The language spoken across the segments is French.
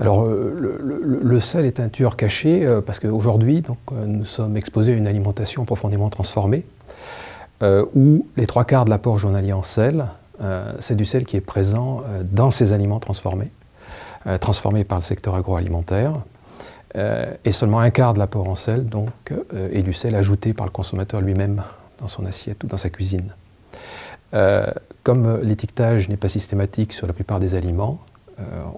Alors, le sel est un tueur caché parce qu'aujourd'hui, nous sommes exposés à une alimentation profondément transformée où les 3/4 de l'apport journalier en sel, c'est du sel qui est présent dans ces aliments transformés, transformés par le secteur agroalimentaire, et seulement 1/4 de l'apport en sel est du sel ajouté par le consommateur lui-même dans son assiette ou dans sa cuisine. Comme l'étiquetage n'est pas systématique sur la plupart des aliments,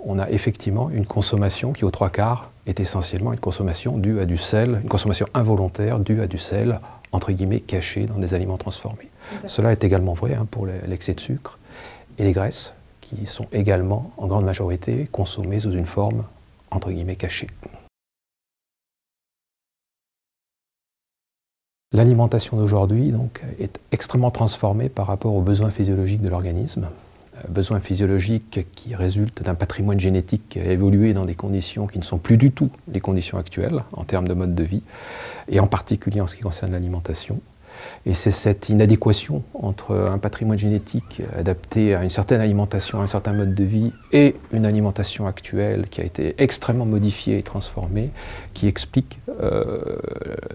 on a effectivement une consommation qui, aux 3/4, est essentiellement une consommation due à du sel, une consommation involontaire due à du sel, entre guillemets, caché dans des aliments transformés. Cela est également vrai pour l'excès de sucre et les graisses, qui sont également, en grande majorité, consommées sous une forme, entre guillemets, cachée. L'alimentation d'aujourd'hui est extrêmement transformée par rapport aux besoins physiologiques de l'organisme. Besoins physiologiques qui résultent d'un patrimoine génétique qui a évolué dans des conditions qui ne sont plus du tout les conditions actuelles en termes de mode de vie, et en particulier en ce qui concerne l'alimentation. Et c'est cette inadéquation entre un patrimoine génétique adapté à une certaine alimentation, à un certain mode de vie, et une alimentation actuelle qui a été extrêmement modifiée et transformée, qui explique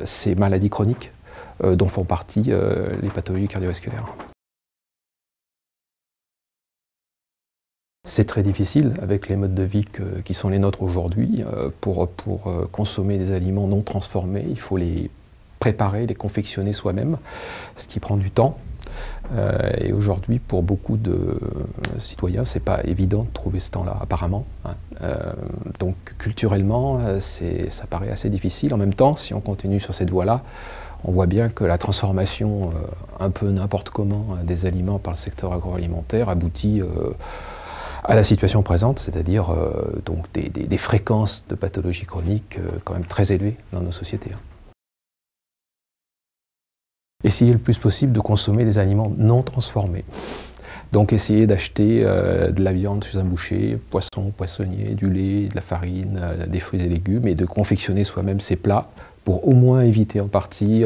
ces maladies chroniques dont font partie les pathologies cardiovasculaires. C'est très difficile avec les modes de vie qui sont les nôtres aujourd'hui. Pour consommer des aliments non transformés, il faut les préparer, les confectionner soi-même, ce qui prend du temps. Et aujourd'hui, pour beaucoup de citoyens, c'est pas évident de trouver ce temps-là, apparemment. Donc culturellement, ça paraît assez difficile. En même temps, si on continue sur cette voie-là, on voit bien que la transformation un peu n'importe comment des aliments par le secteur agroalimentaire aboutit à la situation présente, c'est-à-dire des fréquences de pathologies chroniques quand même très élevées dans nos sociétés. Essayer le plus possible de consommer des aliments non transformés. Donc essayer d'acheter de la viande chez un boucher, poisson, poissonnier, du lait, de la farine, des fruits et légumes, et de confectionner soi-même ces plats pour au moins éviter en partie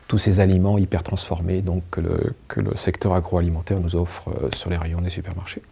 tous ces aliments hyper transformés que le secteur agroalimentaire nous offre sur les rayons des supermarchés.